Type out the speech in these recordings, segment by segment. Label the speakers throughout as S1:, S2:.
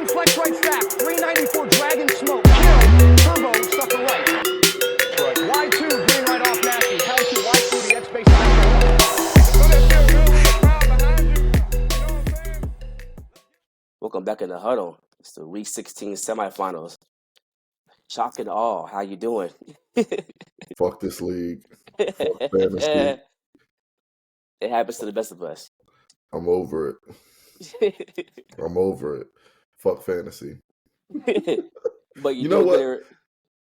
S1: flex right stack, 394 dragon smoke, kill, turbo, suffer right. Y2, green right off nasty, power 2, Y2, the X base
S2: Welcome back in the huddle. It's the Week 16 semifinals. Shock and all. How you doing?
S3: Fuck this league. Fuck fantasy.
S2: It happens to the best of us.
S3: I'm over it. I'm over it. Fuck fantasy.
S2: But
S3: You know what?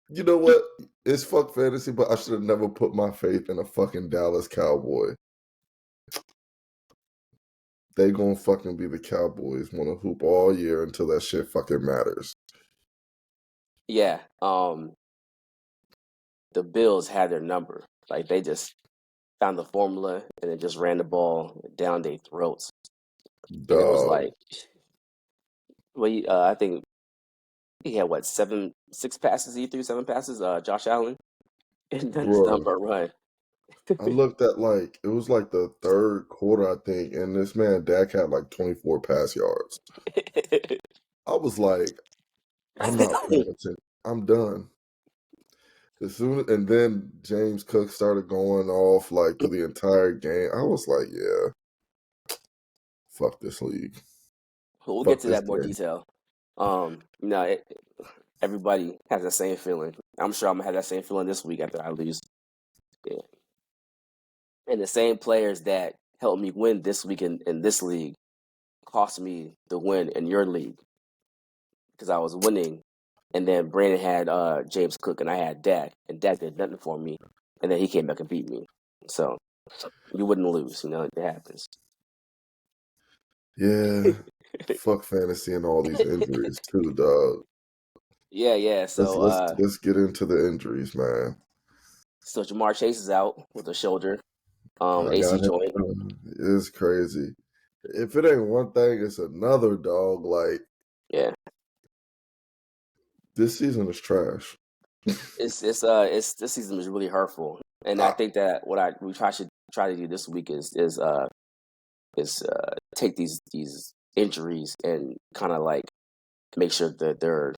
S3: You know what? It's fuck fantasy, but I should have never put my faith in a fucking Dallas Cowboy. They gonna fucking be the Cowboys. Want to hoop all year until that shit fucking matters.
S2: Yeah. The Bills had their number. Like they just found the formula and then just ran the ball down their throats. And it was like, well, I think he had what 6 passes. He threw 7 passes. Josh Allen, and done his
S3: Bro,
S2: number run.
S3: I looked at it was like the third quarter, I think, and this man Dak had like 24 pass yards. I was like, I'm not paying attention. I'm done. And then James Cook started going off like through the entire game. I was like, yeah, fuck this league.
S2: We'll
S3: Fuck
S2: get to
S3: this
S2: that more
S3: game.
S2: detail. Everybody has the same feeling. I'm sure I'm gonna have that same feeling this week after I lose. Yeah. And the same players that helped me win this week in this league cost me the win in your league because I was winning, and then Brandon had James Cook and I had Dak, and Dak did nothing for me, and then he came back and beat me. So you wouldn't lose, it happens.
S3: Yeah, fuck fantasy and all these injuries too, dog.
S2: Yeah. So
S3: let's get into the injuries, man.
S2: So Jamar Chase is out with a shoulder,
S3: I
S2: AC
S3: got
S2: joint.
S3: It's crazy. If it ain't one thing, it's another, dog. Like,
S2: yeah,
S3: this season is trash.
S2: it's this season was really hurtful, and I think that what we should try to do this week is take these injuries and kind of like make sure that they're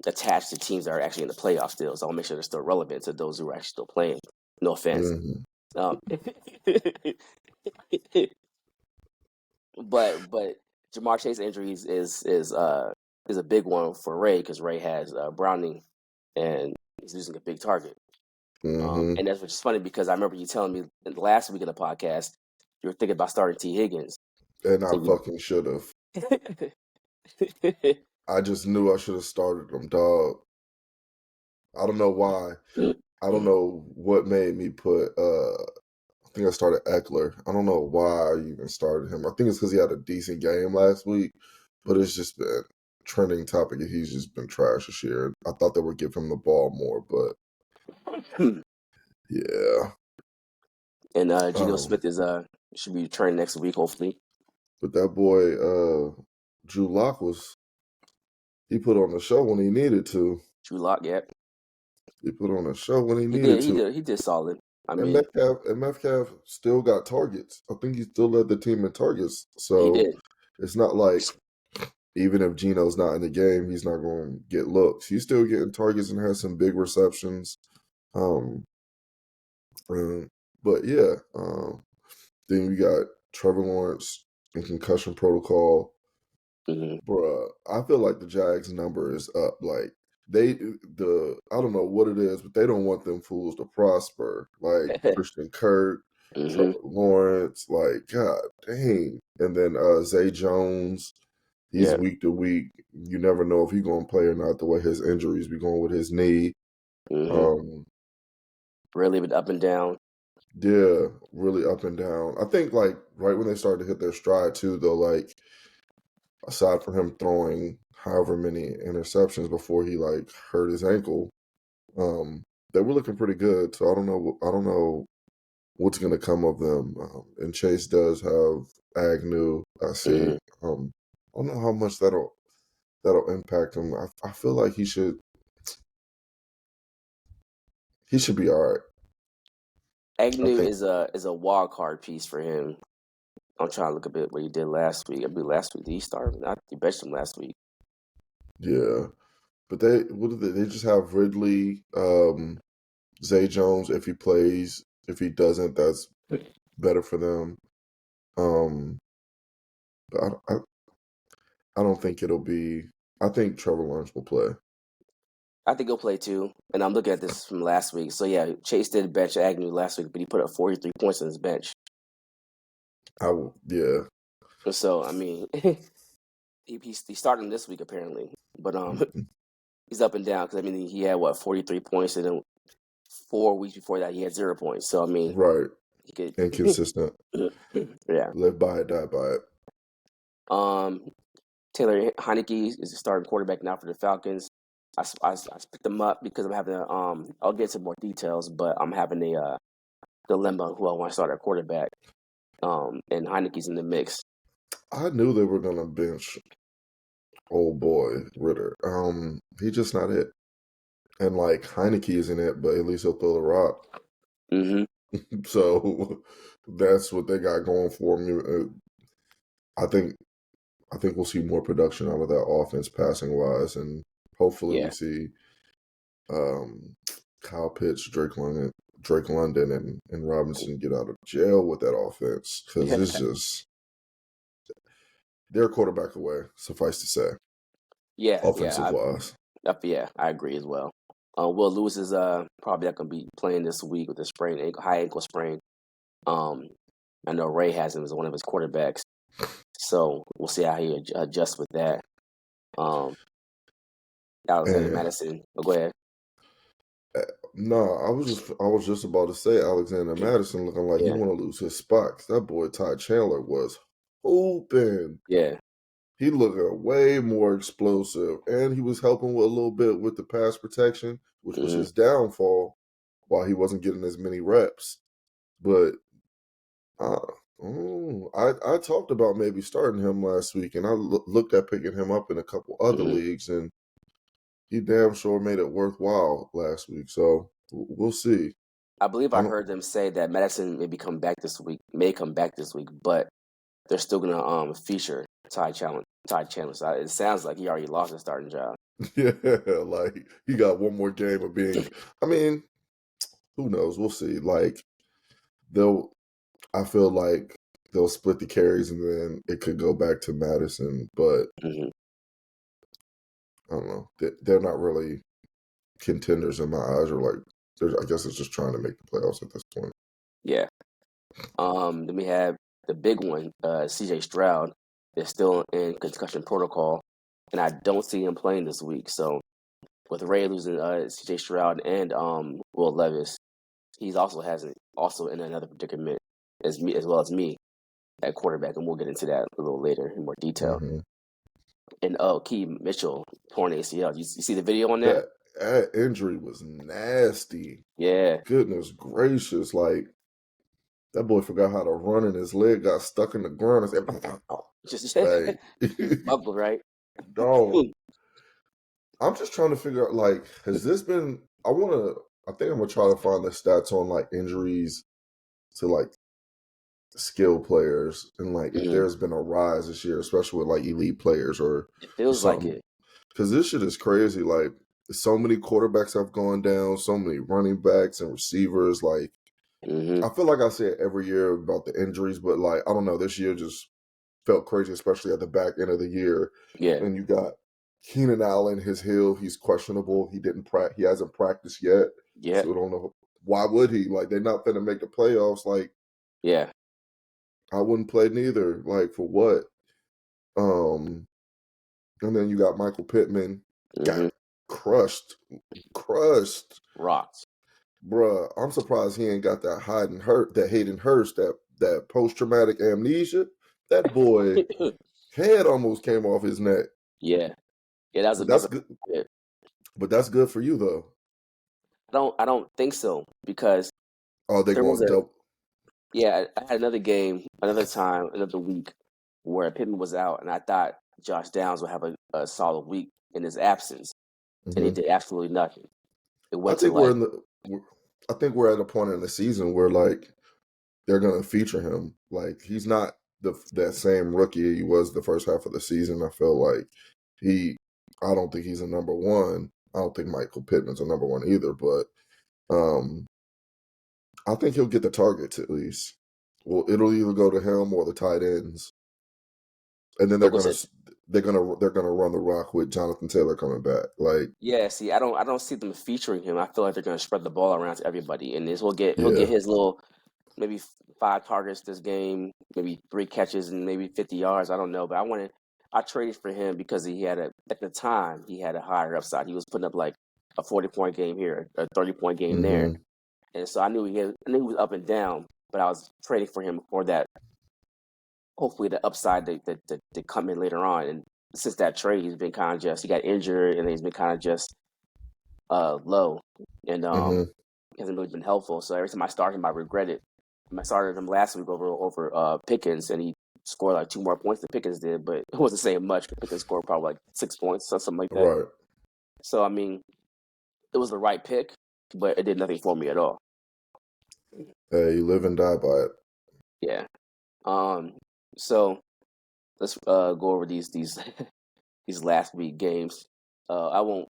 S2: attached to teams that are actually in the playoffs still. So I'll make sure they're still relevant to those who are actually still playing. No offense. But Jamar Chase injuries is a big one for Ray because Ray has Browning and he's losing a big target. And that's which is funny because I remember you telling me in the last week of the podcast you were thinking about starting T. Higgins.
S3: And I fucking should have. I just knew I should have started him, dog. I don't know why. I don't know what made me put I think I started Eckler. I don't know why I even started him. I think it's because he had a decent game last week, but it's just been a trending topic. He's just been trash this year. I thought they would give him the ball more, but yeah.
S2: And Geno Smith is should be returning next week, hopefully.
S3: But that boy, Drew Lock he put on the show when he needed to.
S2: Drew Lock, yeah.
S3: He put on a show when he needed to.
S2: He did solid.
S3: And Metcalf still got targets. I think he still led the team in targets. So it's not like even if Geno's not in the game, he's not going to get looks. He's still getting targets and has some big receptions. But yeah, then we got Trevor Lawrence in concussion protocol. Bruh, I feel like the Jags number is up. Like I don't know what it is, but they don't want them fools to prosper. Like Christian Kirk, Trevor Lawrence, like god dang. And then Zay Jones, he's week to week. You never know if he's gonna play or not. The way his injuries be going with his knee.
S2: Really been up and down.
S3: Yeah, really up and down. I think like right when they started to hit their stride too, though, like aside from him throwing however many interceptions before he like hurt his ankle, they were looking pretty good. So I don't know what's gonna come of them. And Chase does have Agnew. I see. I don't know how much that'll impact him. I feel like he should be all right.
S2: Agnew is a wild card piece for him. I'm trying to look a bit what he did last week. I believe last week did he start? He benched him last week.
S3: Yeah. But what do they just have Ridley, Zay Jones if he plays. If he doesn't, that's better for them. But I don't think it'll be. I think Trevor Lawrence will play.
S2: I think he'll play too. And I'm looking at this from last week. So yeah, Chase did bench Agnew last week, but he put up 43 points on his bench.
S3: Yeah.
S2: So I mean, he's starting this week apparently, but he's up and down because I mean he had 43 points, and then 4 weeks before that he had 0 points. So I mean
S3: Right.
S2: he could
S3: Inconsistent.
S2: yeah.
S3: Live by it, die by it.
S2: Taylor Heineke is the starting quarterback now for the Falcons. I picked him up because I'm having I'll get some more details, but I'm having a dilemma who I want to start at quarterback. And Heineke's in the mix.
S3: I knew they were gonna bench old boy Ritter. He's just not it. And like Heineke isn't it, but at least he'll throw the rock.
S2: Mm-hmm.
S3: So that's what they got going for me. I think we'll see more production out of that offense passing wise, and hopefully we see Kyle Pitts, Drake London, and Robinson get out of jail with that offense because it's just they're a quarterback away. Suffice to say, offensive wise.
S2: Yeah, I agree as well. Will Lewis is probably not going to be playing this week with a high ankle sprain. I know Ray has him as one of his quarterbacks, so we'll see how he adjusts with that. Alexander
S3: And
S2: Madison, go ahead.
S3: no, I was just about to say Alexander Madison looking like he
S2: Yeah,
S3: want to lose his spot 'cause that boy Ty Chandler was hooping.
S2: yeah,
S3: He looking way more explosive, and he was helping with a little bit with the pass protection, which was
S2: mm-hmm.
S3: his downfall, while he wasn't getting as many reps. But I talked about maybe starting him last week, and I looked at picking him up in a couple other
S2: Mm-hmm.
S3: leagues, and he damn sure made it worthwhile last week. So we'll see.
S2: I believe
S3: I
S2: I
S3: don't.
S2: heard them say that Madison may come back this week, but they're still gonna feature Ty Chandler. So it sounds like he already lost his starting job.
S3: Yeah, like he got one more game of being. I mean, who knows? We'll see. Like they'll. I feel like they'll split the carries, and then it could go back to Madison. But
S2: Mm-hmm.
S3: I don't know. They're not really contenders in my eyes, or like. I guess it's just trying to make the playoffs at this point.
S2: Yeah. Then we have the big one, C.J. Stroud is still in concussion protocol, and I don't see him playing this week. So with Ray losing C.J. Stroud and Will Levis, he's also in another predicament as well as me at quarterback, and we'll get into that a little later in more detail.
S3: Mm-hmm.
S2: And Key Mitchell torn ACL. You see the video on that?
S3: That injury was nasty.
S2: Yeah.
S3: Goodness gracious! Like that boy forgot how to run, and his leg got stuck in the ground. And
S2: Just
S3: like,
S2: buckled, right?
S3: dog. I'm just trying to figure out. Like, has this been? I think I'm gonna try to find the stats on like injuries to like skill players, and like if
S2: Mhm.
S3: there's been a rise this year, especially with like elite players or
S2: It feels like
S3: something.
S2: it.
S3: Because this shit is crazy. Like, so many quarterbacks have gone down, so many running backs and receivers. Like,
S2: Hmm.
S3: I feel like I say it every year about the injuries, but like, I don't know, this year just felt crazy, especially at the back end of the year.
S2: Yeah.
S3: And you got Keenan Allen, his heel, he's questionable. He hasn't practiced yet.
S2: Yeah.
S3: So I don't know why would he? Like, they're not gonna make the playoffs. Like,
S2: Yeah.
S3: I wouldn't play neither. Like, for what? Um, and then you got Michael Pittman, got
S2: Hmm.
S3: crushed.
S2: Rocks.
S3: Bruh, I'm surprised he ain't got that Hayden Hurst, that post traumatic amnesia. That boy head almost came off his neck.
S2: Yeah. Yeah, that was a
S3: But
S2: big
S3: that's good.
S2: hit.
S3: But that's good for you though.
S2: I don't think so because
S3: Oh, they
S2: there was
S3: going
S2: a
S3: double.
S2: yeah, I had another game, another time, another week where Pittman was out, and I thought Josh Downs would have a solid week in his absence, and he
S3: Hmm.
S2: did absolutely nothing. It
S3: I
S2: went to
S3: think we're
S2: like,
S3: in the. I think we're at a point in the season where like they're gonna feature him. Like he's not that same rookie he was the first half of the season. I feel like he I don't think he's a number one. I don't think Michael Pittman's a number one either, but I think he'll get the targets at least. Well, it'll either go to him or the tight ends, and then
S2: Look, said,
S3: they're gonna run the rock with Jonathan Taylor coming back. Like,
S2: yeah. See, I don't see them featuring him. I feel like they're gonna spread the ball around to everybody, and he'll
S3: yeah,
S2: get his little maybe 5 targets this game, maybe 3 catches and maybe 50 yards. I don't know, but I traded for him because at the time he had a higher upside. He was putting up like a 40-point game here, a 30-point game there,
S3: mm-hmm,
S2: and so I knew I knew he was up and down, but I was trading for him for that. Hopefully, the upside to come in later on. And since that trade, he's been kind of just he got injured, and he's been kind of just low, and
S3: mm-hmm,
S2: hasn't really been helpful. So every time I start him, I regret it. I started him last week over Pickens, and he scored like 2 more points than Pickens did, but it wasn't saying much. Pickens scored probably like 6 points or something like that.
S3: right.
S2: So I mean, it was the right pick, but it did nothing for me at all.
S3: Hey, you live and die by it.
S2: Yeah. So let's go over these these last week games. I won't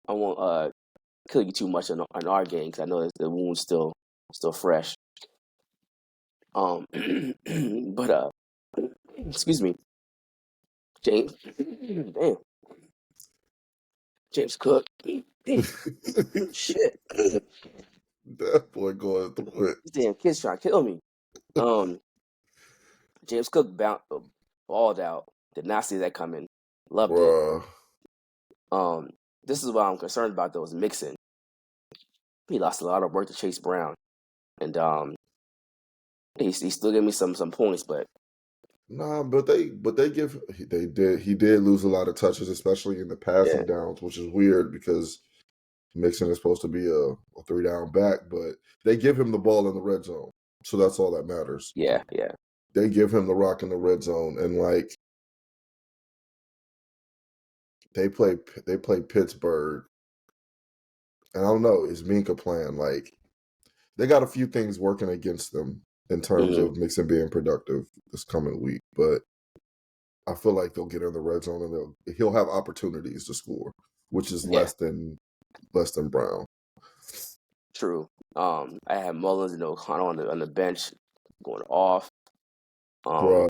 S2: kill you too much on our game because I know that the wound's still fresh. But excuse me, James. Damn, James Cook. Shit,
S3: That boy going through it,
S2: these damn kids trying to kill me. James Cook balled out. Did not see that coming. Loved it.
S3: bruh.
S2: This is what I'm concerned about though. Is Mixon. He lost a lot of work to Chase Brown, and he still gave me some points, but
S3: Nah, but he did lose a lot of touches, especially in the
S2: yeah,
S3: passing downs, which is weird because Mixon is supposed to be a 3-down back, but they give him the ball in the red zone, so that's all that matters.
S2: yeah.
S3: They give him the rock in the red zone, and like they play Pittsburgh, and I don't know, is Minka playing? Like they got a few things working against them in terms
S2: Mm-hmm.
S3: of Mixon being productive this coming week, but I feel like they'll get in the red zone and he'll have opportunities to score, which is
S2: Yeah,
S3: less than Brown.
S2: true. I had Mullins and O'Connell on the bench going off.
S3: Bruh,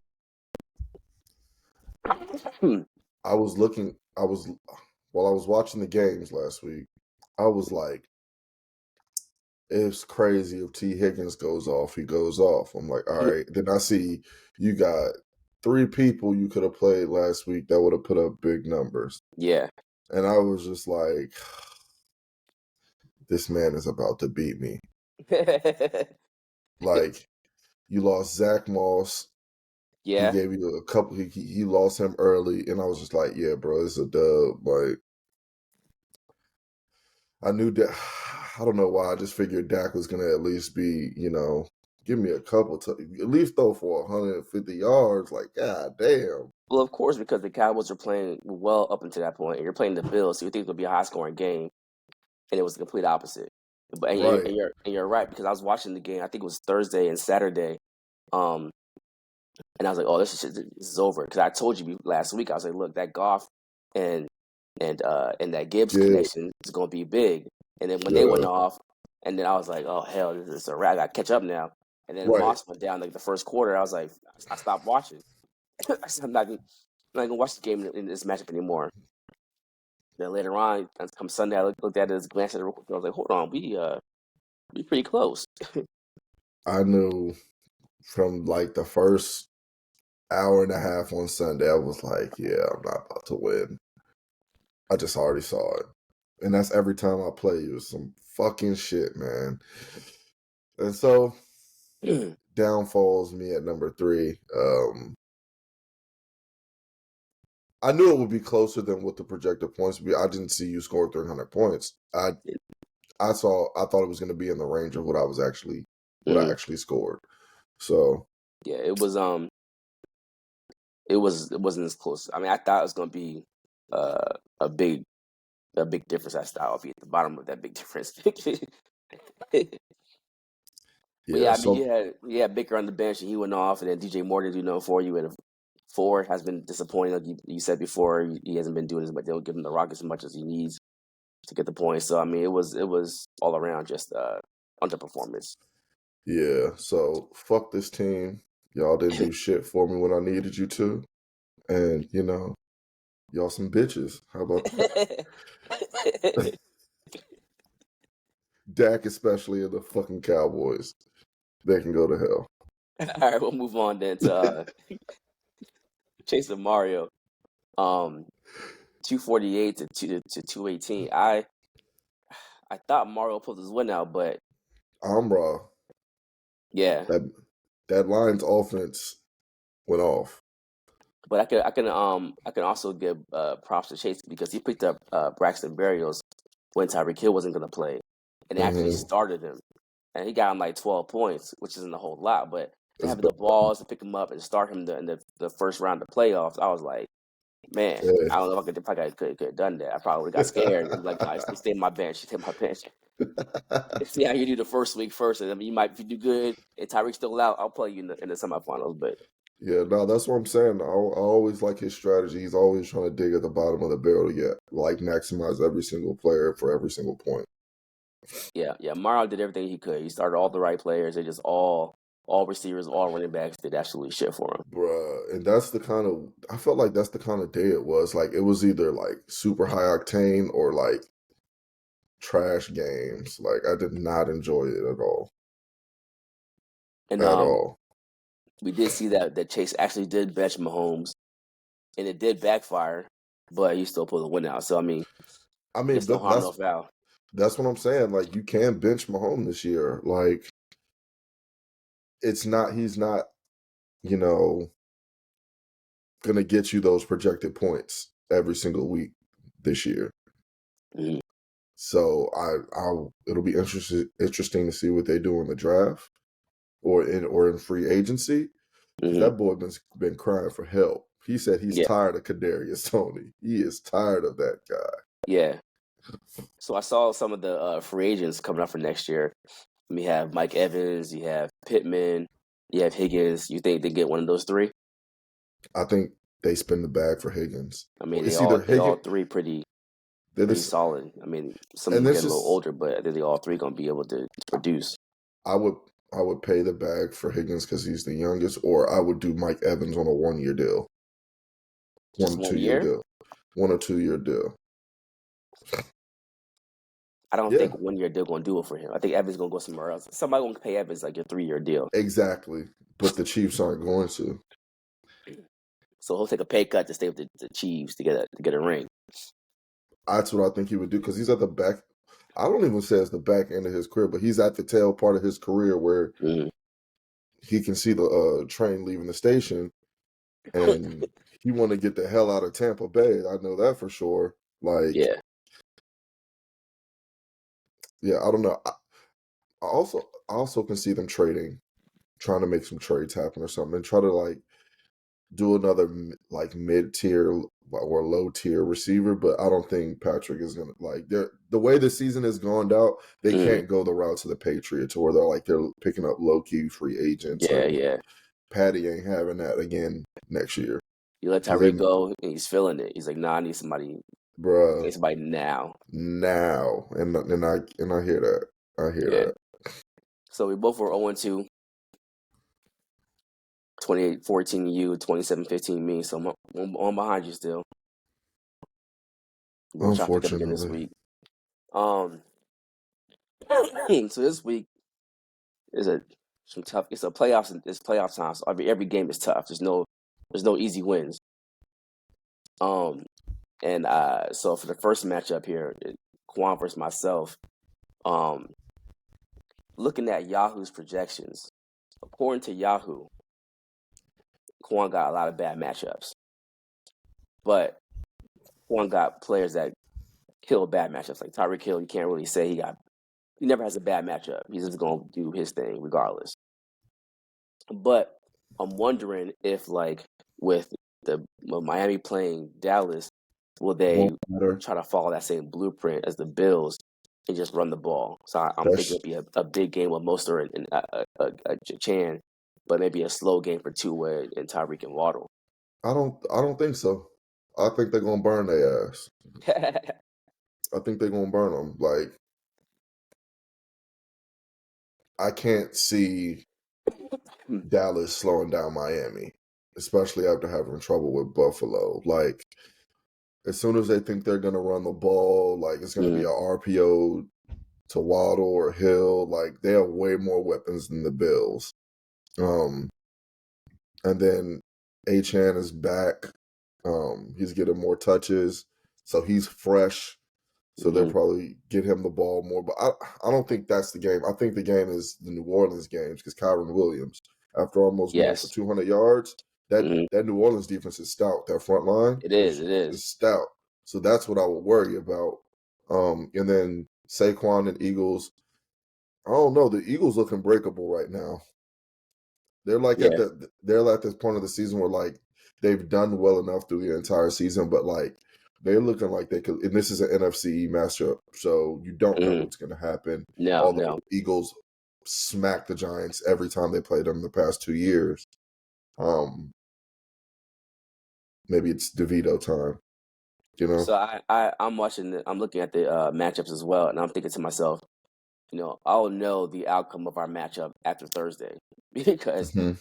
S2: Hmm,
S3: I was looking. While I was watching the games last week, I was like, it's crazy if T. Higgins goes off, he goes off. I'm like, all right. Then I see you got 3 people you could have played last week that would have put up big numbers.
S2: yeah.
S3: And I was just like, this man is about to beat me. Like, you lost Zach Moss. He
S2: Yeah.
S3: gave you a couple. He lost him early, and I was just like, "Yeah, bro, it's a dub." Like, I knew that. I don't know why. I just figured Dak was gonna at least be, give me a couple. At least throw for 150 yards. Like, god damn.
S2: Well, of course, because the Cowboys are playing well up until that point, and you're playing the Bills, so you think it'll be a high scoring game, and it was the complete opposite. But
S3: Right.
S2: and you're right because I was watching the game. I think it was Thursday and Saturday, um, and I was like, "Oh, this is over." Because I told you last week, I was like, "Look, that Goff and and that Gibbs
S3: Yeah.
S2: connection is going to be big." And then when they went
S3: Yeah.
S2: off, and then I was like, "Oh hell, this is a wrap. I got to catch up now." And then
S3: Right.
S2: Moss went down like the first quarter. I was like, I stopped watching. I said, I'm not gonna watch the game in this matchup anymore. Then later on, come Sunday, I looked at it, glanced at it real quick. I was like, hold on, we pretty close.
S3: I knew from like the first hour and a half on Sunday, I was like, "Yeah, I'm not about to win." I just already saw it. And that's every time I play you. It's some fucking shit, man. And so downfalls me at number 3. I knew it would be closer than what the projected points would be. I didn't see you score 300 points. I thought it was going to be in the range of what I actually scored. So
S2: Yeah, it wasn't as close. I mean, I thought it was gonna be uh, a big difference. I thought I'll be at the bottom of that big difference. But yeah,
S3: yeah,
S2: I mean,
S3: so
S2: you had Baker on the bench and he went off, and then DJ Moore did for you at Ford has been disappointing, like you said before. He hasn't been doing as much. They don't give him the rock as much as he needs to get the points. So I mean, it was all around just underperformance.
S3: Yeah, so fuck this team. Y'all didn't do shit for me when I needed you to. And, y'all some bitches. How about that? Dak especially and the fucking Cowboys. They can go to hell.
S2: All right, we'll move on then to Chase and Mario. 248 to 218. I thought Mario pulled his win out, but
S3: I'm raw.
S2: yeah.
S3: That Lions offense went off.
S2: But I can also give props to Chase because he picked up Braxton Berrios when Tyreek Hill wasn't going to play, and they actually
S3: Mm-hmm.
S2: started him, and he got him like 12 points, which isn't a whole lot. But to
S3: It's
S2: have
S3: bad.
S2: the balls to pick him up and start him in the first round of playoffs, I was like, man, I don't know if I could have done that. I probably would have got scared and like, no, stay on my bench, stay on my bench. See how you do the first week first. And I mean, you might if you do good and Tyreek's still out, I'll play you in the semifinals. But
S3: Yeah, no, that's what I'm saying. I always like his strategy. He's always trying to dig at the bottom of the barrel to get, like, maximize every single player for every single point.
S2: yeah, Mario did everything he could. He started all the right players. They just all receivers, all running backs did absolutely shit for him.
S3: Bruh, and that's the kind of, I felt like that's the kind of day it was. Like, it was either, like, super high octane or, like, trash games. Like, I did not enjoy it at all.
S2: And
S3: At all.
S2: we did see that Chase actually did bench Mahomes, and it did backfire, but he still pulled the win out. So I mean, it's no
S3: But
S2: harm, no foul.
S3: that's what I'm saying. Like, you can bench Mahomes this year. Like, he's not, you know, gonna get you those projected points every single week this year.
S2: Mhm.
S3: So it'll be interesting to see what they do in the draft or in free agency, because
S2: Mhm.
S3: that boy been crying for help. He said he's
S2: Yeah,
S3: tired of Kadarius Toney. He is tired of that guy.
S2: yeah. So I saw some of the free agents coming up for next year. We have Mike Evans, you have Pittman, you have Higgins. You think they get one of those three?
S3: I think they spin the bag for Higgins.
S2: I mean,
S3: It's either
S2: they all
S3: Higgins.
S2: three pretty
S3: They're
S2: pretty
S3: this,
S2: solid. I mean, some of
S3: and
S2: them
S3: this
S2: get a little
S3: is
S2: older, but I think they all three gonna be able to produce.
S3: I would pay the bag for Higgins because he's the youngest, or I would do Mike Evans on a 1 year deal,
S2: Just 1 year?
S3: deal, 1 or 2 year deal.
S2: I don't
S3: Yeah,
S2: think 1 year deal gonna do it for him. I think Evans gonna go somewhere else. Somebody gonna pay Evans like a 3 year deal.
S3: exactly. But the Chiefs aren't going to.
S2: So he'll take a pay cut to stay with the Chiefs to get a ring.
S3: That's what I think he would do because he's at the back. I don't even say it's the back end of his career, but he's at the tail part of his career where
S2: Mhm.
S3: he can see the train leaving the station, and he want to get the hell out of Tampa Bay. I know that for sure. Like,
S2: Yeah,
S3: yeah, I don't know. I also can see them trying to make some trades happen or something, and try to like do another like mid tier or low tier receiver. But I don't think Patrick is gonna like the way the season has gone out. They
S2: Mhm.
S3: can't go the route to the Patriots where they're picking up low key free agents.
S2: yeah,
S3: Like,
S2: yeah.
S3: Patty ain't having that again next year
S2: You let
S3: because they,
S2: Tyreek go, and he's feeling it. He's like, nah, I need somebody. I
S3: bruh,
S2: need somebody now.
S3: now and I hear that. I hear
S2: Yeah.
S3: that.
S2: So we both were 0-2. 28-14 you, 27-15 me. So I'm behind you still. We're gonna try to pick up again this
S3: Unfortunately,
S2: week. Um, so this week is some tough. It's a playoffs. It's playoff time. So every game is tough. There's no easy wins. Um, and so for the first matchup here, Quan versus myself. Um, looking at Yahoo's projections, according to Yahoo, Quan got a lot of bad matchups, but Quan got players that kill bad matchups. Like Tyreek Hill, you can't really say he never has a bad matchup. He's just gonna do his thing regardless. But I'm wondering if, like, with Miami playing Dallas, will they
S3: won't matter.
S2: try to follow that same blueprint as the Bills and just run the ball? So I'm thinking
S3: That's
S2: it'll be a big game with Mostert and Chan, but maybe a slow game for Tua and Tyreek and Waddle.
S3: I don't think so. I think they're gonna burn their ass. I think they're gonna burn them. Like I can't see Dallas slowing down Miami, especially after having trouble with Buffalo. Like as soon as they think they're gonna run the ball, like it's gonna be a RPO to Waddle or Hill. Like they have way more weapons than the Bills. And then Achan is back. He's getting more touches, so he's fresh. So they'll probably get him the ball more. But I don't think that's the game. I think the game is the New Orleans games because Kyron Williams, after almost going for
S2: Yes.
S3: 200 yards, that
S2: Mhm.
S3: that New Orleans defense is stout. That front line
S2: It is. It is.
S3: is stout. So that's what I would worry about. And then Saquon and Eagles. I don't know. The Eagles look unbreakable right now. They're like
S2: Yeah.
S3: they're at this point of the season where like they've done well enough through the entire season, but like they're looking like they could. And this is an NFC matchup, so you don't know
S2: Mhm.
S3: what's going to happen.
S2: No.
S3: Although Eagles smack the Giants every time they played them the past 2 years. Maybe it's DeVito time, you know.
S2: So I'm watching. I'm looking at the matchups as well, and I'm thinking to myself, I'll know the outcome of our matchup after Thursday because
S3: Hmm.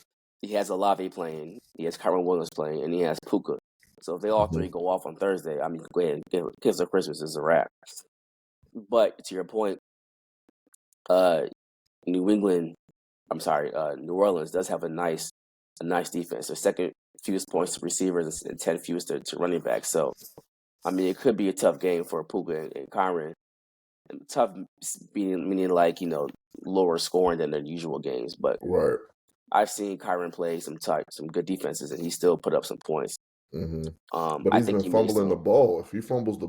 S2: he has Olave playing, he has Kyron Williams playing, and he has Puka. So if they all
S3: Hmm.
S2: three go off on Thursday, I mean, go ahead and give Kiss of Christmas is a wrap. But to your point, uh, New England, I'm sorry, New Orleans does have a nice defense. The second fewest points to receivers and 10 fewest to running backs. So I mean, it could be a tough game for Puka and Kyron. And tough meaning like lower scoring than their usual games, but
S3: Right.
S2: I've seen Kyron play some good defenses, and he still put up some points.
S3: Hmm. But
S2: I
S3: he's
S2: think
S3: been
S2: he may
S3: fumbling the
S2: still.
S3: ball. If he fumbled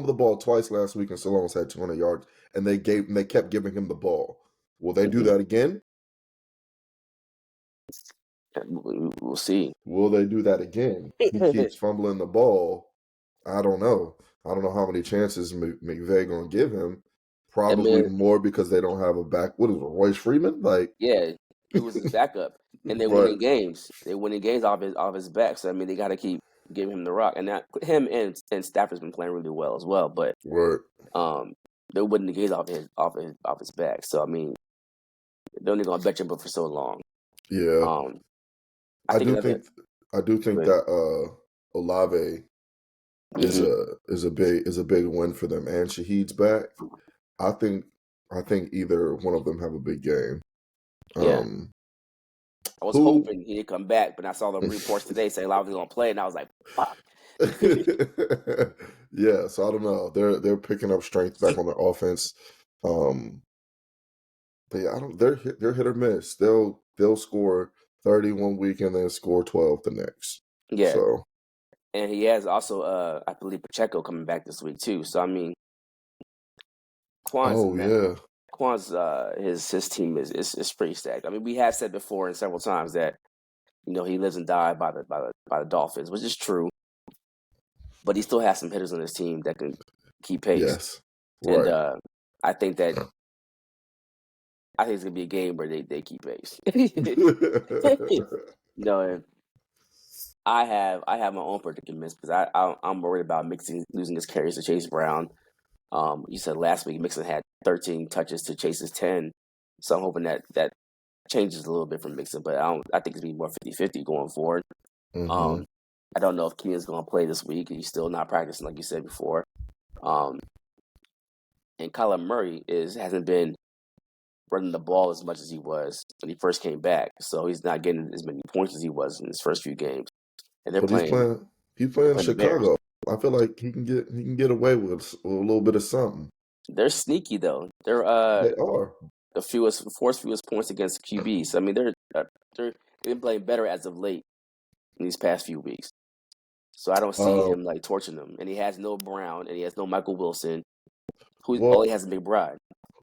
S3: the ball twice last week, and still almost had 200 yards, and they kept giving him the ball. Will they do
S2: Mhm.
S3: that again?
S2: We'll see.
S3: Will they do that again? He keeps fumbling the ball. I don't know. I don't know how many chances McVay gonna give him.
S2: I
S3: Probably
S2: mean,
S3: more because they don't have a back. What is it, Royce Freeman? Like,
S2: yeah, he was his backup, and they're
S3: but
S2: winning games. They're winning games off his back. So I mean, they got to keep giving him the rock, and that him and Stafford's been playing really well as well. But
S3: right,
S2: um, they're winning the games off his back. So I mean, they're only gonna bet you for so long.
S3: yeah.
S2: Um, I
S3: I
S2: think
S3: do
S2: another.
S3: think I do think
S2: But
S3: that Olave
S2: hmm
S3: is a big win for them, and Shahid's back. I think I think either one of them have a big game.
S2: yeah,
S3: Um,
S2: I was
S3: who
S2: hoping he'd come back, but I saw the reports today saying Lowry's gonna play, and I was like, fuck.
S3: yeah, so I don't know. They're picking up strength back on their offense. Um, but yeah, I don't. They're hit or miss. They'll score 30 one week and then score 12 the next.
S2: Yeah,
S3: So
S2: and he has also, I believe Pacheco coming back this week too. So I mean, Quan's
S3: oh yeah,
S2: Quan's his team is pretty stacked. I mean, we have said before and several times that he lives and dies by the Dolphins, which is true. But he still has some hitters on his team that can keep pace,
S3: yes,
S2: and
S3: right.
S2: I think that I think it's gonna be a game where they keep pace. And I have my own predicaments because I'm worried about Mixon losing his carries to Chase Brown. You said last week Mixon had 13 touches to Chase's 10, so I'm hoping that changes a little bit from Mixon, but I think it's gonna be more 50-50 going forward.
S3: Hmm.
S2: Um, I don't know if Keenan's gonna play this week. He's still not practicing like you said before. Um, and Kyler Murray hasn't been running the ball as much as he was when he first came back, so he's not getting as many points as he was in his first few games. And they're
S3: But
S2: playing
S3: he's
S2: they're
S3: playing
S2: playing the Bears.
S3: Chicago. I feel like he can get away with a little bit of something.
S2: They're sneaky though. They're
S3: They are.
S2: the fourth fewest points against QBs. I mean, they've been playing better as of late in these past few weeks. So I don't see
S3: Uh,
S2: him like torching them. And he has no Brown, and he has no Michael Wilson. Who
S3: well,
S2: all he has is McBride.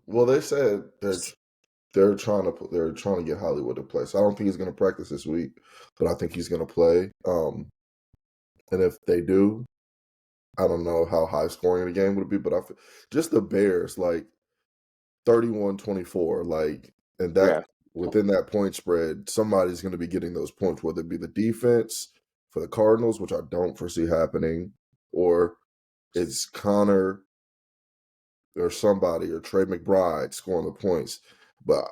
S3: they said they're trying to get Hollywood to play. So I don't think he's going to practice this week, but I think he's going to play. And if they do, I don't know how high scoring the game would be, but just the Bears like 31-24, like, and that
S2: Yeah,
S3: within that point spread, somebody's going to be getting those points, whether it be the defense for the Cardinals, which I don't foresee happening, or it's Connor or somebody or Trey McBride scoring the points. But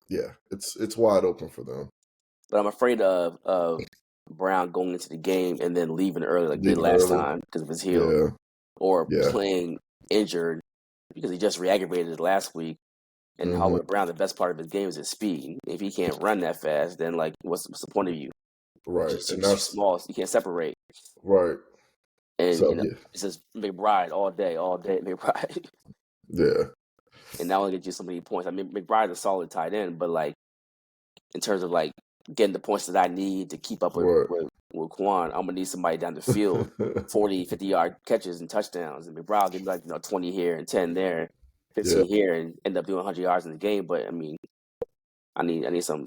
S3: yeah, it's wide open for them.
S2: But I'm afraid of Brown going into the game and then leaving early like he did
S3: Leaving
S2: last
S3: early.
S2: time because of his heel,
S3: Yeah.
S2: or
S3: Yeah.
S2: playing injured because he just re-aggravated it last week. And Hollywood Brown, the best part of his game is his speed. If he can't run that fast, then like what's the point of you?
S3: Right.
S2: Just
S3: And
S2: too
S3: that's
S2: small. So you can't separate.
S3: right.
S2: And
S3: So yeah.
S2: it's just McBride all day, McBride.
S3: Yeah.
S2: And that will get you so many points. I mean, McBride's a solid tight end, but like in terms of like getting the points that I need to keep up with
S3: Right.
S2: with Quan, I'm gonna need somebody down the field, 40, 50-yard catches and touchdowns. And McBride will give me like 20 here and 10 there, 15 here, and end up doing 100 yards in the game. But I mean, I need some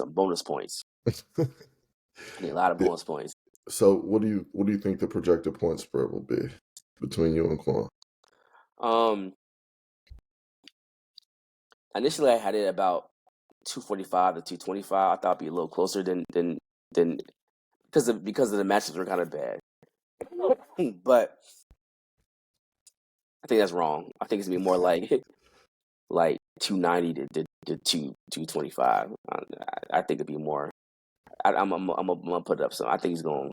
S2: bonus points. I need a lot of bonus points.
S3: So what do you think the projected point spread will be between you and Quan?
S2: Initially I had it about 245 to 225. I thought it'd be a little closer than because of the matchups were kind of bad. But I think that's wrong. I think it's gonna be more like 290 to 225. I think it'd be more. I'm gonna put it up. So I think he's going.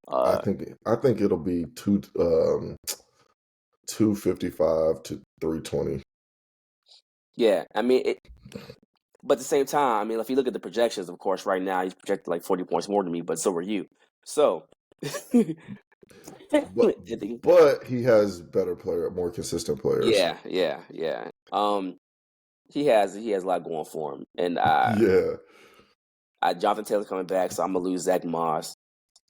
S3: I think it'll be 255 to 320.
S2: Yeah, I mean, but at the same time, I mean, if you look at the projections, of course, right now he's projected like 40 points more than me, but so are you. So,
S3: But he has more consistent players.
S2: yeah. He has a lot going for him, and
S3: Yeah.
S2: Jonathan Taylor's coming back, so I'm gonna lose Zach Moss.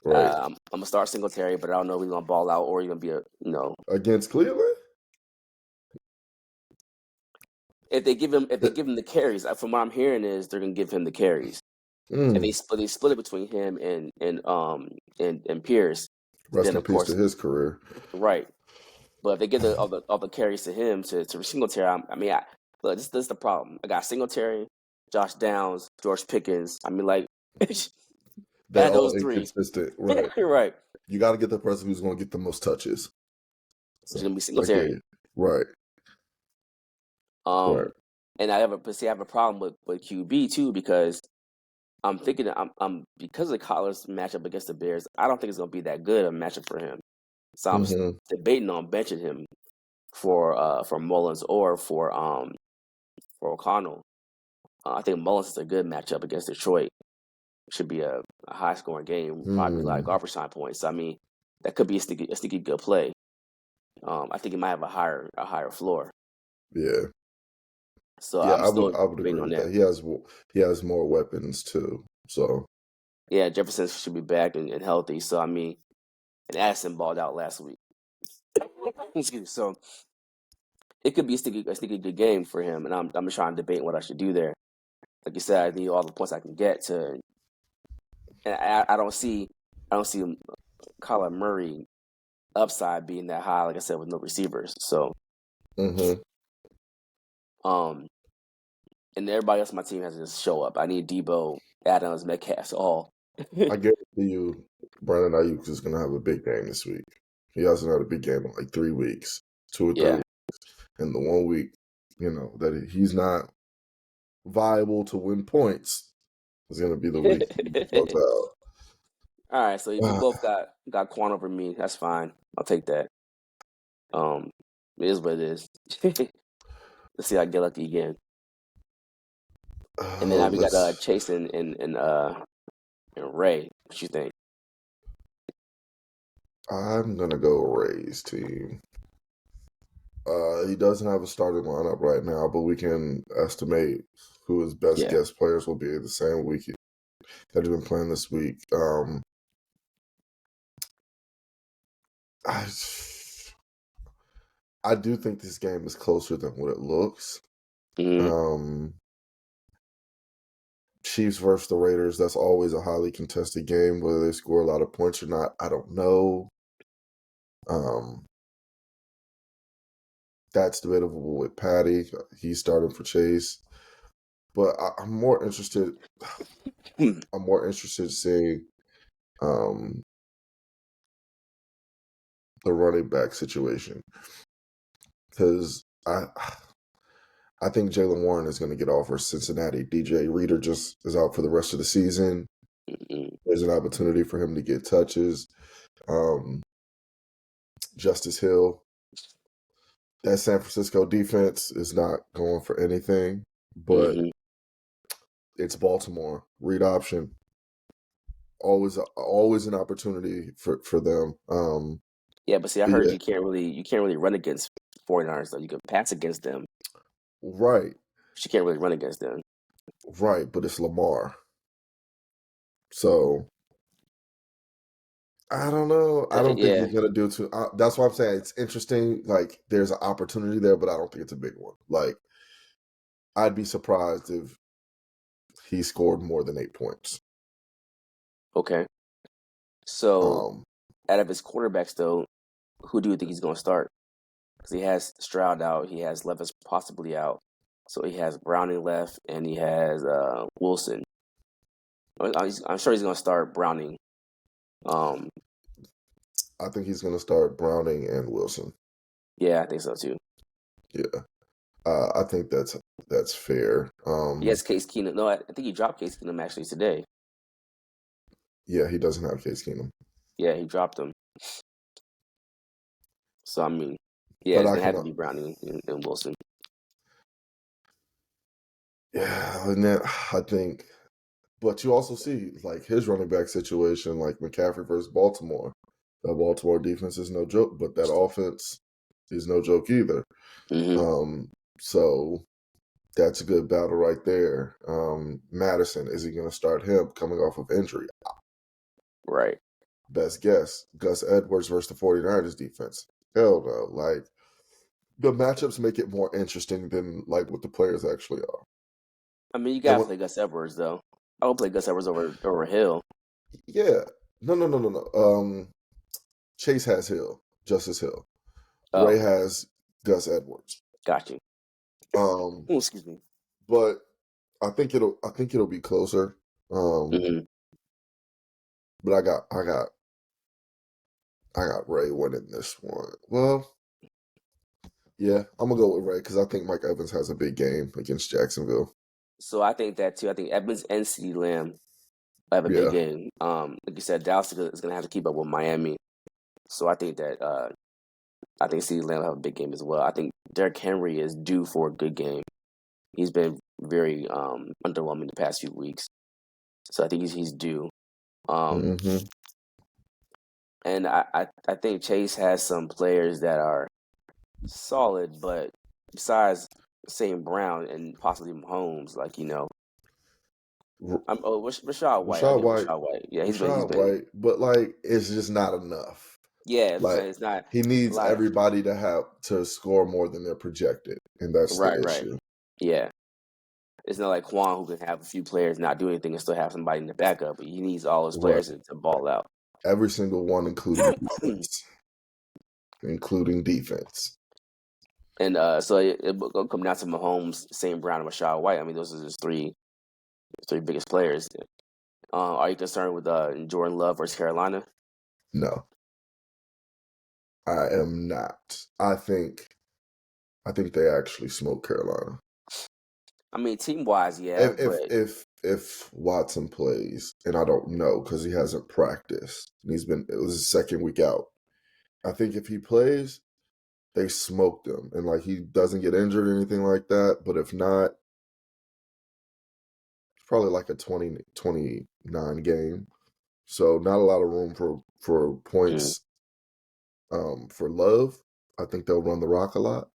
S3: Right.
S2: I'm gonna start Singletary, but I don't know if he's gonna ball out or he's gonna be
S3: Against Cleveland?
S2: if they give him the carries. From what I'm hearing is they're gonna give him the carries. If they split it between him and Pierce,
S3: Rest
S2: then
S3: in
S2: of
S3: peace
S2: course,
S3: to his career.
S2: right. But if they give all the carries to him to Singletary, look, this is the problem. I got Singletary, Josh Downs, George Pickens. I mean, like,
S3: They're
S2: add
S3: all
S2: those three.
S3: inconsistent. Right.
S2: Right.
S3: You got to get the person who's going to get the most touches.
S2: It's gonna be
S3: I get
S2: Singletary.
S3: it. Right. Right.
S2: And I have a problem with QB too because I'm thinking I'm because of Collar's matchup against the Bears. I don't think it's gonna be that good a matchup for him. So I'm debating on benching him for Mullins or for O'Connell. I think Mullins is a good matchup against Detroit. Should be a high scoring game, probably like garbage time points. So, I mean, that could be a sneaky good play. I think he might have a higher floor.
S3: Yeah.
S2: So
S3: Yeah,
S2: I'm
S3: I
S2: still
S3: would
S2: debating
S3: agree
S2: on
S3: with
S2: that.
S3: that. He has more weapons too. So
S2: Yeah, Jefferson should be back and healthy. So I mean, and Addison balled out last week. Excuse me. So it could be a sneaky good game for him, and I'm trying to debate what I should do there. Like you said, I need all the points I can get to, and I don't see Kyler Murray upside being that high. Like I said, with no receivers. So um, and everybody else on my team has to just show up. I need Debo, Adams, Metcalf, all.
S3: I guarantee you, Brandon Ayuk is going to have a big game this week. He hasn't had a big game in like 3 weeks, 2 or 3
S2: Yeah.
S3: weeks. And the 1 week, that he's not viable to win points is going to be the week he falls out.
S2: All right, so you both got Quan over me. That's fine. I'll take that. It is what it is. Let's see if I get lucky again. And then we got Chase and Ray. What you think?
S3: I'm going to go Rays team. He doesn't have a starting lineup right now, but we can estimate who his best guest players will be the same week that he's been playing this week. I do think this game is closer than what it looks. Chiefs versus the Raiders, that's always a highly contested game. Whether they score a lot of points or not, I don't know. That's debatable with Patty. He's starting for Chase. But I'm more interested. I'm more interested in seeing the running back situation, because I think Jalen Warren is going to get off for Cincinnati. DJ Reader just is out for the rest of the season. There's an opportunity for him to get touches. Justice Hill, that San Francisco defense is not going for anything, but it's Baltimore. Read option. Always an opportunity for them.
S2: Yeah, but see, I heard
S3: yeah,
S2: you can't really run against 49ers though. You can pass against them,
S3: right,
S2: but you can't really run against them.
S3: right. But it's Lamar, so I don't know. I don't think
S2: Yeah,
S3: he's gonna do too. That's why I'm saying it's interesting. Like, there's an opportunity there, but I don't think it's a big one. Like, I'd be surprised if he scored more than 8 points.
S2: okay. So,
S3: Um,
S2: out of his quarterbacks, though, who do you think he's going to start? Because he has Stroud out, he has Levis possibly out, so he has Browning left, and he has Wilson. I'm sure he's going to start Browning.
S3: I think he's gonna start Browning and Wilson.
S2: Yeah, I think so too.
S3: Yeah, I think that's fair.
S2: He has Case Keenum. No, I think he dropped Case Keenum actually today.
S3: Yeah, he doesn't have Case Keenum,
S2: Yeah, he dropped him. So I mean, yeah,
S3: but
S2: it's
S3: I
S2: gonna have
S3: can.
S2: to be Browning and Wilson.
S3: Yeah, and then I think, but you also see like his running back situation, like McCaffrey versus Baltimore. The Baltimore defense is no joke, but that offense is no joke either. So that's a good battle right there. Madison, is he going to start him coming off of injury?
S2: Right.
S3: Best guess. Gus Edwards versus the 49ers defense. Hell no. Like, the matchups make it more interesting than like what the players actually are.
S2: I mean, you
S3: And
S2: gotta play Gus Edwards though. I would play Gus Edwards over Hill.
S3: yeah. No. Chase has Hill, Justice Hill. Ray
S2: Oh,
S3: has Gus Edwards.
S2: got you.
S3: Um,
S2: Oh, excuse me.
S3: but I think it'll be closer.
S2: Mm-hmm.
S3: But I got Ray winning this one. Well, yeah, I'm gonna go with Ray because I think Mike Evans has a big game against Jacksonville.
S2: So I think that too. I think Evans and CeeDee Lamb have a big
S3: Yeah.
S2: game. Like you said, Dallas is gonna have to keep up with Miami. So I think that I think CeeDee Lamb will have a big game as well. I think Derrick Henry is due for a good game. He's been very underwhelming the past few weeks. So I think he's due.
S3: Mm-hmm.
S2: And I think Chase has some players that are solid, but besides St. Brown and possibly Mahomes, like Rashad White. I'll
S3: Rashad
S2: give
S3: White,
S2: Rashad White. Yeah, he's
S3: Rashad
S2: been
S3: White, but like it's just not enough.
S2: yeah. I'm
S3: Like,
S2: saying it's not
S3: he
S2: a
S3: needs
S2: lot of
S3: everybody to score more than they're projected, and that's the
S2: right.
S3: issue.
S2: Yeah, it's not like Quan who can have a few players not do anything and still have somebody in the backup. But he needs all his
S3: Right.
S2: players to ball out.
S3: Every single one, including defense.
S2: And so it'll come down to Mahomes, St. Brown, and Rashad White. I mean, those are his three biggest players. Are you concerned with Jordan Love versus Carolina?
S3: No, I am not. I think they actually smoke Carolina.
S2: I mean, team wise, yeah,
S3: If
S2: but
S3: if Watson plays, and I don't know because he hasn't practiced, and it was his second week out. I think if he plays, they smoked him, and like he doesn't get injured or anything like that. But if not, it's probably like a 20-29 game. So not a lot of room for points. For Love, I think they'll run the rock a lot.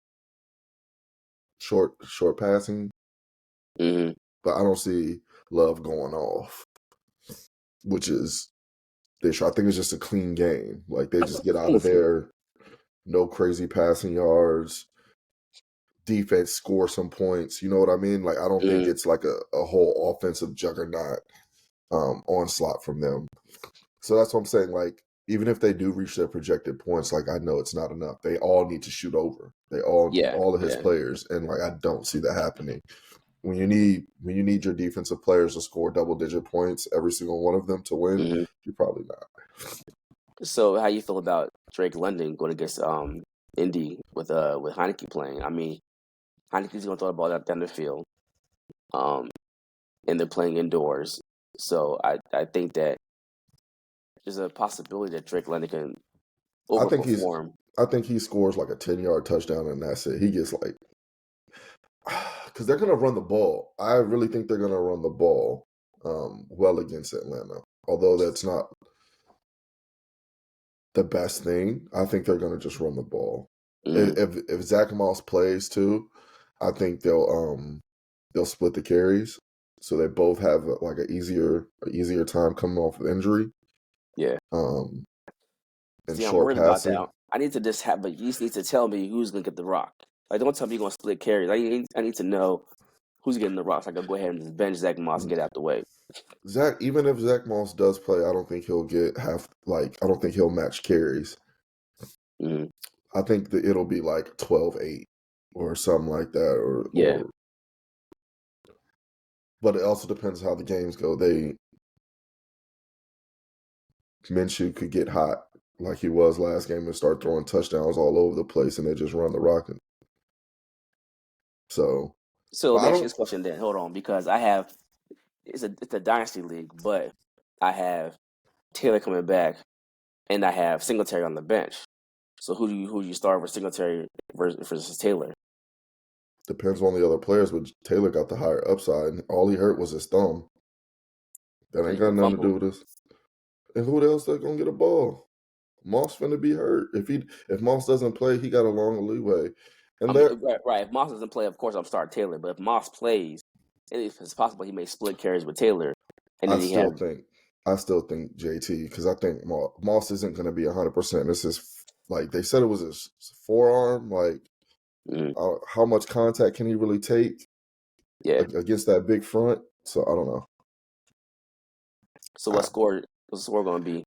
S3: Short passing,
S2: mm-hmm.
S3: but I don't see Love going off, which is I think it's just a clean game. Like, they just get out of there, no crazy passing yards, defense score some points. You know what I mean? Like, I don't think it's like a whole offensive juggernaut onslaught from them. So that's what I'm saying. Like, even if they do reach their projected points, like, I know it's not enough. They all need to shoot over. They all
S2: yeah,
S3: of his players, and like I don't see that happening. when you need your defensive players to score double-digit points, every single one of them to win,
S2: Mhm.
S3: you're probably not.
S2: So how you feel about Drake London going against Indy with Heineke playing? I mean, Heineke's going to throw the ball down the field, um, and they're playing indoors. So I think that there's a possibility that Drake London can
S3: I think he's
S2: overperform.
S3: I think he scores like a 10-yard touchdown and that's it. He gets like because they're gonna run the ball. I really think they're gonna run the ball well against Atlanta. Although that's not the best thing. I think they're gonna just run the ball.
S2: Mm,
S3: If Zach Moss plays too, I think they'll split the carries, so they both have like an easier time coming off of injury.
S2: yeah.
S3: Um, and
S2: See, I'm
S3: short
S2: worried about that.
S3: passing.
S2: I need to just have, but you just need to tell me who's going to get the rock. Like, don't tell me you're going to split carries. I need to know who's getting the rocks. I can go ahead and just bench Zach Moss and get out the way.
S3: Even if Zach Moss does play, I don't think he'll get I don't think he'll match carries.
S2: Mm,
S3: I think that it'll be like 12-8 or something like that,
S2: yeah.
S3: but it also depends how the games go. Minshew could get hot like he was last game and start throwing touchdowns all over the place, and they just run the rock. So,
S2: So
S3: but
S2: let me
S3: I
S2: ask you
S3: don't.
S2: this question then. Hold on, because I have it's a dynasty league, but I have Taylor coming back, and I have Singletary on the bench. So who do you start with Singletary versus Taylor?
S3: Depends on the other players, but Taylor got the higher upside, and all he hurt was his thumb. That
S2: So
S3: ain't
S2: he
S3: got
S2: can
S3: nothing to do
S2: fumble.
S3: with this. And who else that gonna get a ball? Moss finna be hurt. If Moss doesn't play, he got a longer leeway.
S2: I
S3: And
S2: mean,
S3: there,
S2: right. If Moss doesn't play, of course I'm starting Taylor. But if Moss plays, it's possible he may split carries with Taylor, and
S3: I
S2: then he have
S3: still think, I still think JT because I think Moss isn't gonna be 100%. This is like they said it was his forearm. Like,
S2: mm,
S3: how much contact can he really take
S2: yeah.
S3: against that big front? So I don't know.
S2: So
S3: I,
S2: what's the score going to be?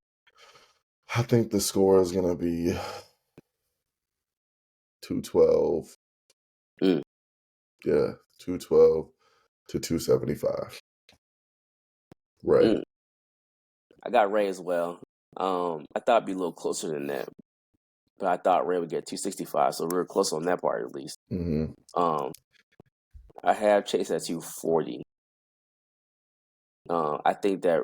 S3: I think the score is gonna be 212.
S2: Mm,
S3: Yeah, 212 to 275. Right.
S2: mm. I got Ray as well. I thought it'd be a little closer than that, but I thought Ray would get 265, so we were close on that part at least.
S3: Mm-hmm.
S2: Um, I have Chase at 240. I think that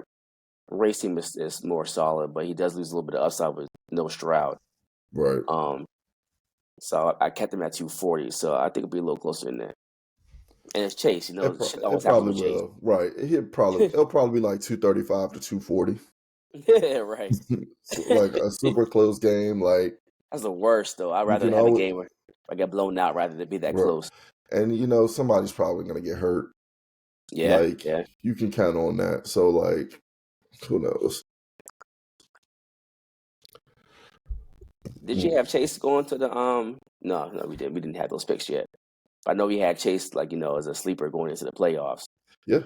S2: Ray's team is more solid, but he does lose a little bit of upside with no Stroud.
S3: Right.
S2: Um, so I kept him at 240, so I think it'll be a little closer than that. And it's Chase, shit
S3: It
S2: always happens
S3: probably
S2: with Chase.
S3: will. Right. It'll probably be like 235 to 240.
S2: Yeah, right.
S3: So, like a super close game. Like
S2: That's the worst, though. I'd
S3: you
S2: rather
S3: can
S2: have a
S3: always,
S2: game where I get blown out rather than be that
S3: right.
S2: close.
S3: And somebody's probably gonna get hurt.
S2: Yeah,
S3: Like
S2: yeah.
S3: you can count on that. So like, who knows?
S2: Did you have Chase going to the No, we didn't. We didn't have those picks yet. I know we had Chase as a sleeper going into the playoffs,
S3: Yeah,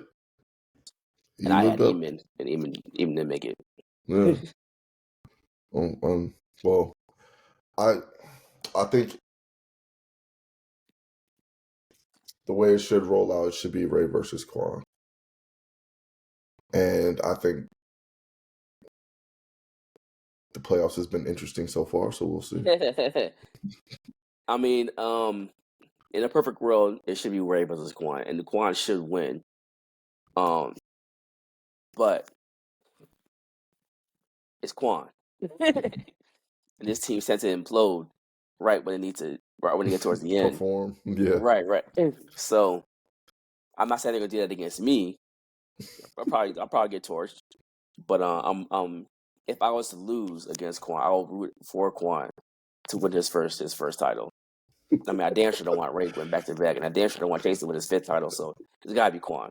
S2: and
S3: he
S2: I
S3: lived
S2: had
S3: up.
S2: Eamon, and Eamon didn't make it.
S3: Yeah. Well, I I think the way it should roll out, it should be Ray versus Quan. And I think the playoffs has been interesting so far, so we'll see.
S2: I mean, in a perfect world, it should be Ray versus Quan, and the Quan should win. Um, but it's Quan, and this team tends to implode right when they get towards the end.
S3: Perform. Yeah.
S2: Right. So I'm not saying they're gonna do that against me. I'll probably get torched. But if I was to lose against Quan, I will root for Quan to win his first title. I mean, I damn sure don't want Ray going back to back, and I damn sure don't want Chase to win his fifth title. So it's gotta be Quan.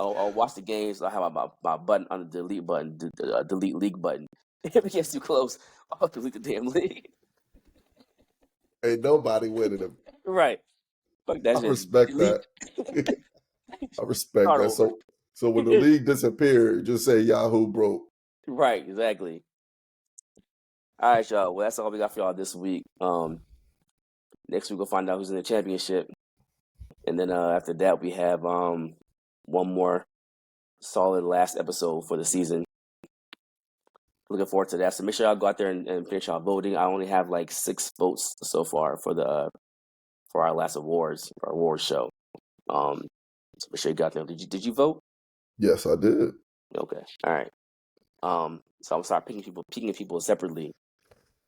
S2: I'll watch the games. I have my button on the delete button, delete league button. If it gets too close, I'll delete the damn league.
S3: Ain't nobody winning him.
S2: Right. Fuck that
S3: I
S2: shit.
S3: respect
S2: Delete.
S3: that. I respect
S2: Start
S3: that.
S2: over.
S3: So when the league disappeared, just say Yahoo broke.
S2: Right. Exactly. All right, y'all. Well, that's all we got for y'all this week. Next week we'll find out who's in the championship, and then after that we have one more solid last episode for the season. Looking forward to that. So make sure y'all go out there and finish y'all voting. I only have like 6 votes so far for our last awards, our awards show. So make sure you got them. Did you vote?
S3: Yes, I did.
S2: Okay. All right. So I'm start picking people separately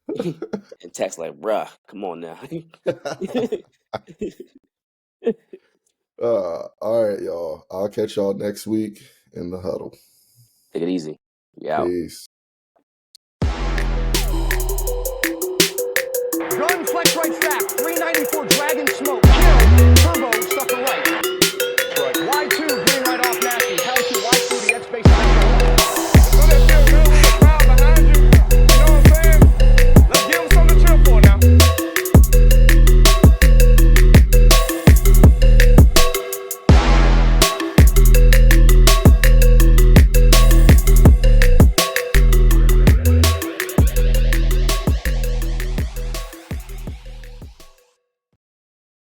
S2: and text like, bruh, come on now.
S3: All right, y'all. I'll catch y'all next week in the huddle.
S2: Take it easy. Yeah.
S3: Peace.
S1: Gun, flex right stack, 394 dragon smoke, kill, turbo, stuff right.